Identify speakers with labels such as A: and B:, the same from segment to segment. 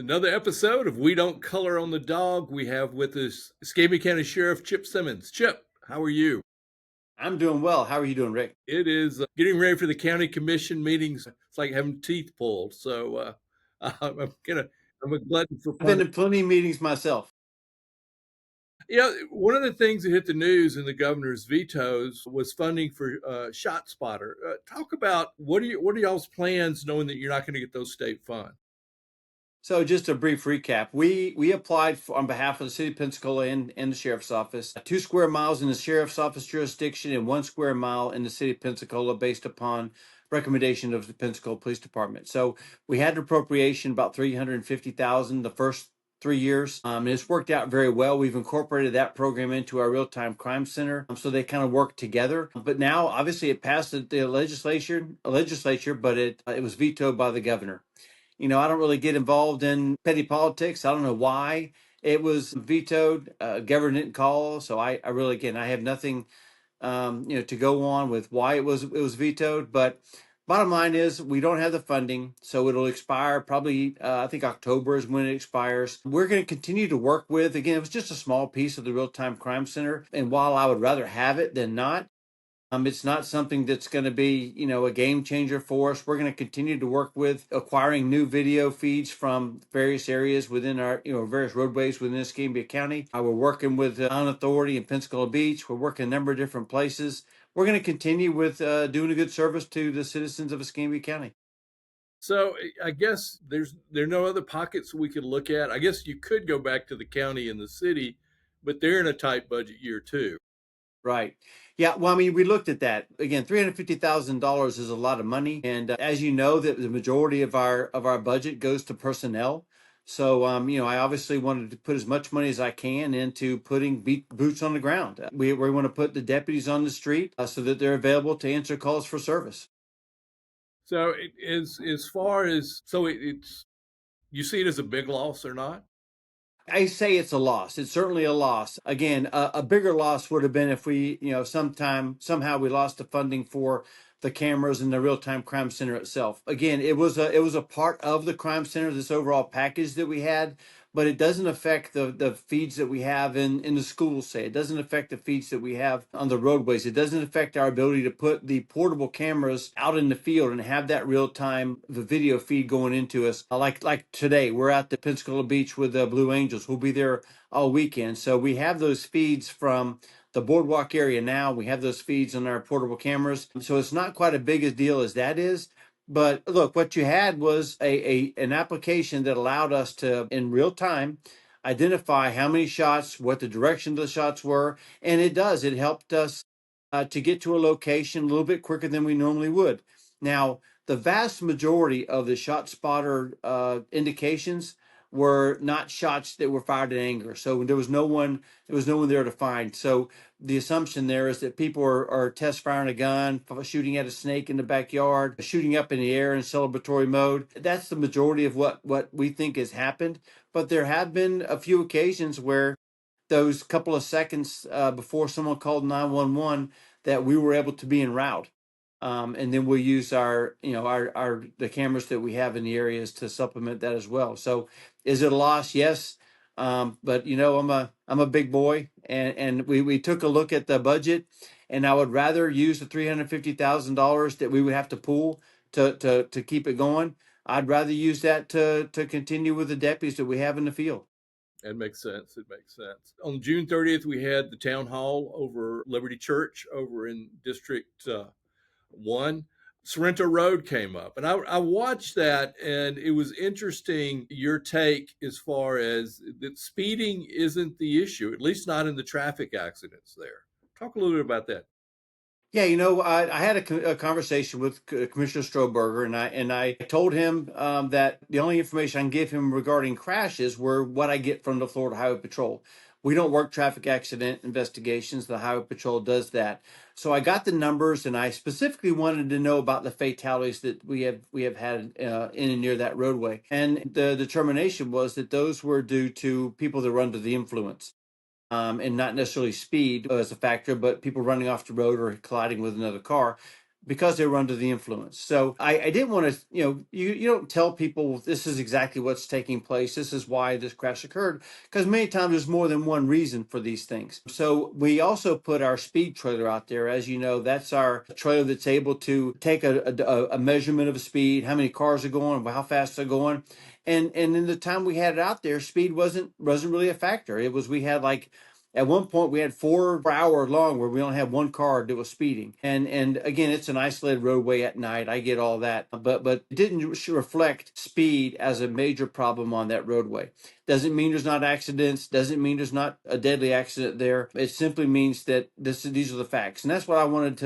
A: Another episode of We Don't Color on the Dog. We have with us Escambia County Sheriff Chip Simmons. Chip, how are you?
B: I'm doing well. How are you doing, Rick?
A: It is getting ready for the county commission meetings. It's like having teeth pulled. So I'm gonna I'm a glutton for
B: I've been
A: punishment.
B: in plenty of meetings myself.
A: One of the things that hit the news in the governor's vetoes was funding for ShotSpotter. Talk about what are y'all's plans, knowing that you're not going to get those state funds.
B: So just a brief recap. We applied on behalf of the city of Pensacola and the sheriff's office, 2 square miles in the sheriff's office jurisdiction and 1 square mile in the city of Pensacola based upon recommendation of the Pensacola Police Department. So we had an appropriation about 350,000 the first 3 years. And it's worked out very well. We've incorporated that program into our real-time crime center. So they kind of work together. But now obviously it passed the legislature, but it was vetoed by the governor. I don't really get involved in petty politics. I don't know why it was vetoed. Governor didn't call, so I really, again, I have nothing, to go on with why it was vetoed. But bottom line is we don't have the funding, so it'll expire probably. I think October is when it expires. We're going to continue to work with. Again, it was just a small piece of the real time crime center, and while I would rather have it than not. It's not something that's going to be, a game changer for us. We're going to continue to work with acquiring new video feeds from various areas within our, various roadways within Escambia County. We're working with the Town Authority in Pensacola Beach. We're working a number of different places. We're going to continue with doing a good service to the citizens of Escambia County.
A: So I guess there are no other pockets we could look at. I guess you could go back to the county and the city, but they're in a tight budget year too.
B: Right. Yeah. Well, I mean, we looked at that again. $350,000 is a lot of money, and as you know, that the majority of our budget goes to personnel. So, I obviously wanted to put as much money as I can into putting boots on the ground. We want to put the deputies on the street so that they're available to answer calls for service.
A: So it is as far as it's you see it as a big loss or not?
B: I say it's a loss. It's certainly a loss. Again, a bigger loss would have been if we, somehow we lost the funding for the cameras and the real time crime center itself. Again, it was a part of the crime center, this overall package that we had, but it doesn't affect the feeds that we have in the schools. Say it doesn't affect the feeds that we have on the roadways. It doesn't affect our ability to put the portable cameras out in the field and have that real time the video feed going into us. Like today, we're at the Pensacola Beach with the Blue Angels. We'll be there all weekend, so we have those feeds from the boardwalk area now. We have those feeds on our portable cameras. So it's not quite a big a deal as that is. But look, what you had was an application that allowed us to, in real time, identify how many shots, what the direction of the shots were. And it does. It helped us to get to a location a little bit quicker than we normally would. Now, the vast majority of the shot spotter indications were not shots that were fired in anger. So there was no one there to find. So the assumption there is that people are test firing a gun, shooting at a snake in the backyard, shooting up in the air in celebratory mode. That's the majority of what we think has happened. But there have been a few occasions where those couple of seconds before someone called 911 that we were able to be en route. And then we'll use the cameras that we have in the areas to supplement that as well. So is it a loss? Yes. But I'm a big boy, and we took a look at the budget, and I would rather use the $350,000 that we would have to pool to keep it going. I'd rather use that to continue with the deputies that we have in the field.
A: That makes sense. It makes sense. On June 30th, we had the town hall over Liberty Church over in District 1. Sorrento Road came up, and I watched that, and it was interesting your take as far as that speeding isn't the issue, at least not in the traffic accidents there. Talk a little bit about that.
B: Yeah, I had a conversation with Commissioner Stroberger, and I told him that the only information I can give him regarding crashes were what I get from the Florida Highway Patrol. We don't work traffic accident investigations. The Highway Patrol does that. So I got the numbers, and I specifically wanted to know about the fatalities that we have had in and near that roadway. And the determination was that those were due to people that were under the influence. And not necessarily speed as a factor, but people running off the road or colliding with another car. because they were under the influence. So I didn't want to, you don't tell people this is exactly what's taking place. This is why this crash occurred, because many times there's more than one reason for these things. So we also put our speed trailer out there. As you know, that's our trailer that's able to take a measurement of a speed, how many cars are going, how fast they're going. And in the time we had it out there, speed wasn't really a factor. It was, we had like, at one point, we had 4 hour long where we only had one car that was speeding. And again, it's an isolated roadway at night. I get all that, but it didn't reflect speed as a major problem on that roadway. Doesn't mean there's not accidents. Doesn't mean there's not a deadly accident there. It simply means that these are the facts, and that's what I wanted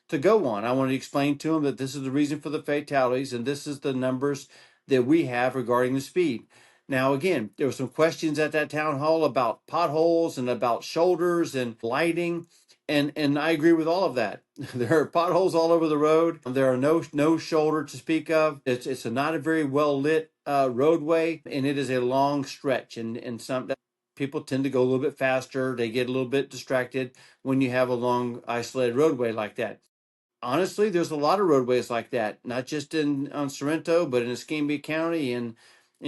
B: to go on. I wanted to explain to them that this is the reason for the fatalities, and this is the numbers that we have regarding the speed. Now, again, there were some questions at that town hall about potholes and about shoulders and lighting. And I agree with all of that. There are potholes all over the road. There are no shoulder to speak of. It's not a very well lit roadway, and it is a long stretch. And some people tend to go a little bit faster. They get a little bit distracted when you have a long isolated roadway like that. Honestly, there's a lot of roadways like that, not just on Sorrento, but in Escambia County and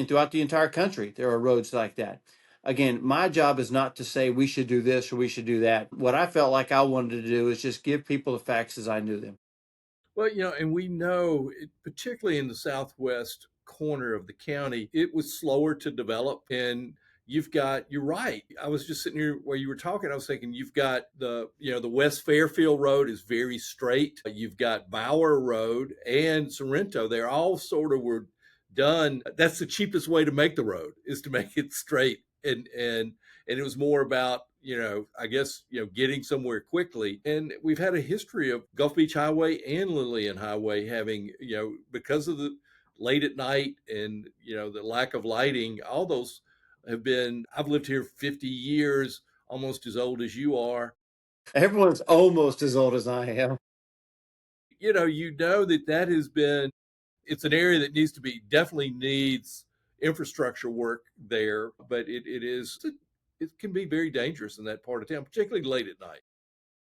B: throughout the entire country. There are roads like that. Again, my job is not to say we should do this or we should do that. What I felt like I wanted to do is just give people the facts as I knew them.
A: Well, and we know, particularly in the southwest corner of the county, it was slower to develop. And you're right. I was just sitting here while you were talking. I was thinking, you've got the West Fairfield Road is very straight. You've got Bower Road and Sorrento. They're all sort of were done. That's the cheapest way to make the road, is to make it straight. And it was more about, I guess, getting somewhere quickly. And we've had a history of Gulf Beach Highway and Lillian Highway having, because of the late at night and, the lack of lighting, all those I've lived here 50 years, almost as old as you are.
B: Everyone's almost as old as I am.
A: That has been, it's an area that definitely needs infrastructure work there, but it can be very dangerous in that part of town, particularly late at night.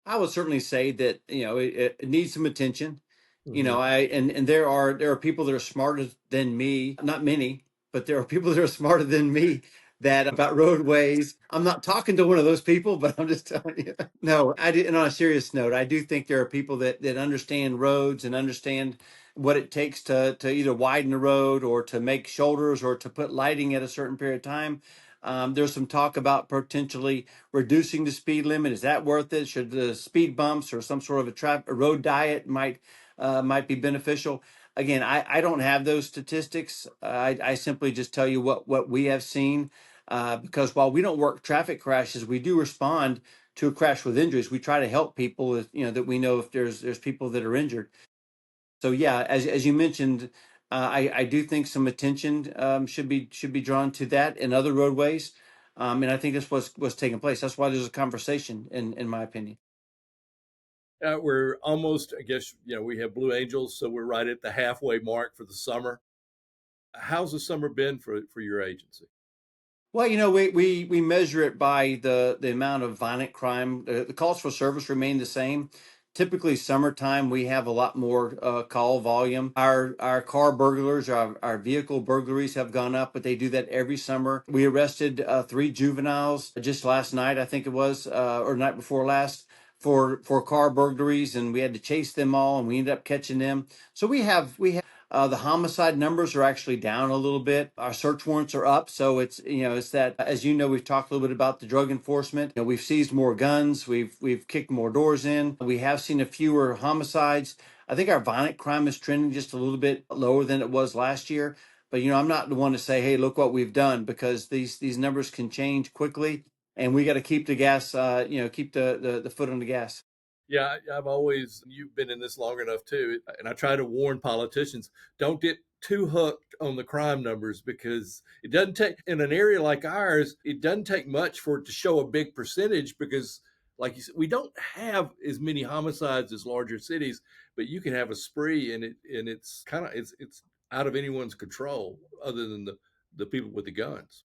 B: I would certainly say that it needs some attention.
A: Mm-hmm.
B: And there are people that are smarter than me. Not many, but there are people that are smarter than me that about roadways. I'm not talking to one of those people, but I'm just telling you. No, I do. And on a serious note, I do think there are people that understand roads and understand what it takes to either widen the road or to make shoulders or to put lighting at a certain period of time. There's some talk about potentially reducing the speed limit. Is that worth it? Should the speed bumps or some sort of a road diet might be beneficial? Again, I don't have those statistics. I simply just tell you what we have seen. Because while we don't work traffic crashes, we do respond to a crash with injuries. We try to help people that we know if there's people that are injured. So yeah, as you mentioned, I do think some attention should be drawn to that and other roadways, and I think that's what's taking place. That's why there's a conversation, in my opinion.
A: We're almost, I guess, we have Blue Angels, so we're right at the halfway mark for the summer. How's the summer been for your agency?
B: Well, we measure it by the amount of violent crime. The calls for service remain the same. Typically, summertime we have a lot more call volume. Our car burglars, our vehicle burglaries have gone up, but they do that every summer. We arrested 3 juveniles just last night, I think it was, or night before last, for car burglaries, and we had to chase them all, and we ended up catching them. So we have. The homicide numbers are actually down a little bit. Our search warrants are up. So it's that, as we've talked a little bit about the drug enforcement. We've seized more guns. We've kicked more doors in. We have seen a fewer homicides. I think our violent crime is trending just a little bit lower than it was last year. But I'm not the one to say, hey, look what we've done, because these numbers can change quickly, and we got to keep the gas, keep the foot on the gas.
A: Yeah, you've been in this long enough too. And I try to warn politicians, don't get too hooked on the crime numbers, because it doesn't take, in an area like ours, it doesn't take much for it to show a big percentage, because, like you said, we don't have as many homicides as larger cities, but you can have a spree and it's kind of, it's out of anyone's control other than the people with the guns.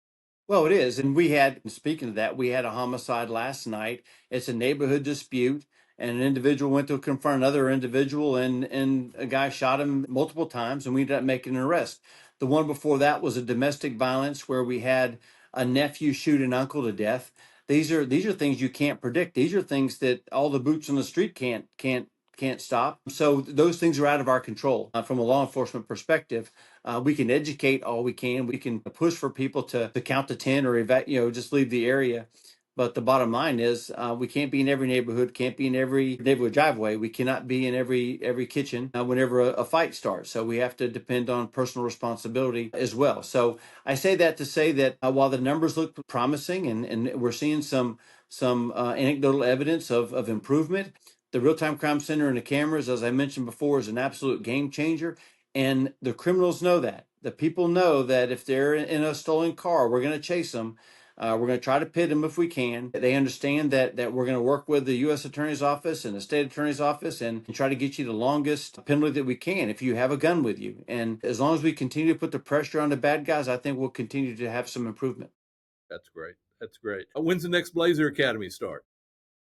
B: Well, it is. And speaking of that, we had a homicide last night. It's a neighborhood dispute. and an individual went to confront another individual, and a guy shot him multiple times, and we ended up making an arrest. The one before that was a domestic violence where we had a nephew shoot an uncle to death. These are things you can't predict. These are things that all the boots on the street can't stop. So those things are out of our control. From a law enforcement perspective, we can educate all we can. We can push for people to count to 10 or just leave the area. But the bottom line is, we can't be in every neighborhood, can't be in every neighborhood driveway. We cannot be in every kitchen whenever a fight starts. So we have to depend on personal responsibility as well. So I say that to say that while the numbers look promising, and we're seeing some anecdotal evidence of improvement, the real-time crime center and the cameras, as I mentioned before, is an absolute game changer. And the criminals know that. The people know that if they're in a stolen car, we're going to chase them. We're going to try to pit them if we can. They understand that we're going to work with the U.S. Attorney's Office and the State Attorney's Office and try to get you the longest penalty that we can if you have a gun with you. And as long as we continue to put the pressure on the bad guys, I think we'll continue to have some improvement.
A: That's great. That's great. When's the next Blazer Academy start?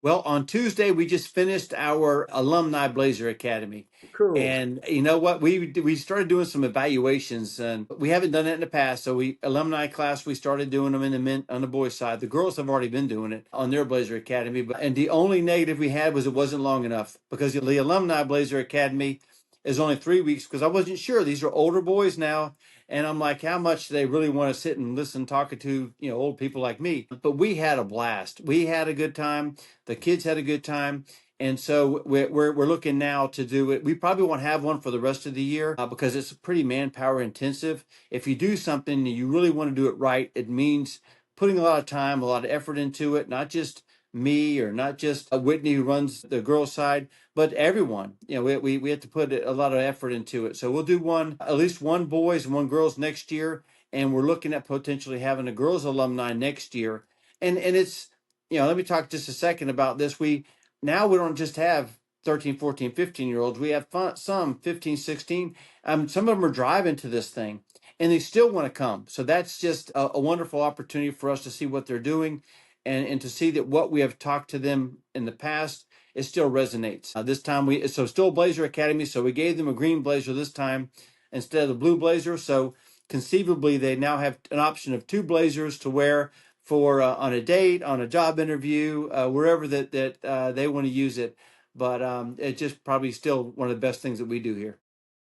B: Well, on Tuesday, we just finished our alumni Blazer Academy.
A: Cool.
B: And you know what? We started doing some evaluations, and we haven't done it in the past. So alumni class, we started doing them in the men on the boys' side. The girls have already been doing it on their Blazer Academy. And the only negative we had was it wasn't long enough, because the alumni Blazer Academy is only 3 weeks, because I wasn't sure. These are older boys now. And I'm like, how much do they really want to sit and listen talking to, old people like me? But we had a blast. We had a good time. The kids had a good time. And so we're looking now to do it. We probably won't have one for the rest of the year because it's pretty manpower intensive. If you do something and you really want to do it right, it means putting a lot of time, a lot of effort into it, not just me or not just Whitney who runs the girls side, but everyone. We have to put a lot of effort into it. So we'll do at least one boys and one girls next year, and we're looking at potentially having a girls alumni next year. And it's, let me talk just a second about this. We don't just have 13, 14, 15-year-olds. We have some 15, 16. Some of them are driving to this thing, and they still want to come. So that's just a wonderful opportunity for us to see what they're doing, and to see that what we have talked to them in the past, it still resonates. This time still Blazer Academy. So we gave them a green Blazer this time instead of the blue Blazer. So conceivably, they now have an option of 2 Blazers to wear for on a date, on a job interview, wherever that they want to use it. But it's just probably still one of the best things that we do here.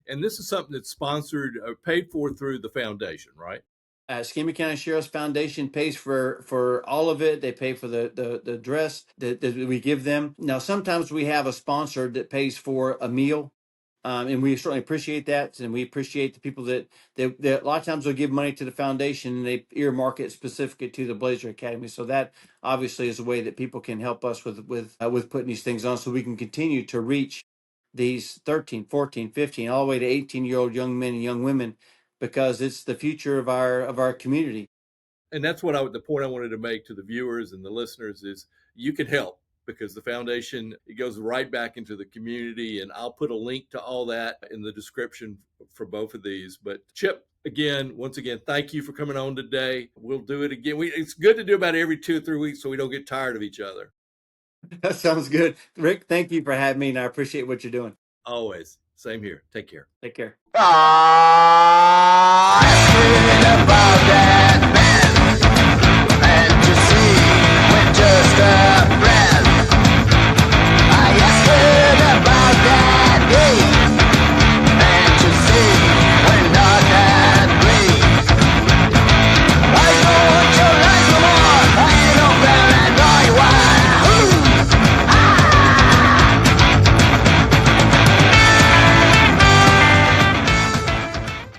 A: And this is something that's sponsored or paid for through the foundation, right?
B: Escambia County Sheriff's Foundation pays for all of it. They pay for the dress that we give them. Now, sometimes we have a sponsor that pays for a meal. And we certainly appreciate that, and we appreciate the people that a lot of times will give money to the foundation, and they earmark it specifically to the Blazer Academy. So that obviously is a way that people can help us with putting these things on, so we can continue to reach these 13, 14, 15, all the way to 18-year-old young men and young women, because it's the future of our community.
A: And that's the point I wanted to make to the viewers and the listeners is you can help, because the foundation, it goes right back into the community. And I'll put a link to all that in the description for both of these. But Chip, once again, thank you for coming on today. We'll do it again. It's good to do about every 2 or 3 weeks so we don't get tired of each other.
B: That sounds good. Rick, thank you for having me, and I appreciate what you're doing.
A: Always. Same here. Take care.
B: Take care.
C: Ah,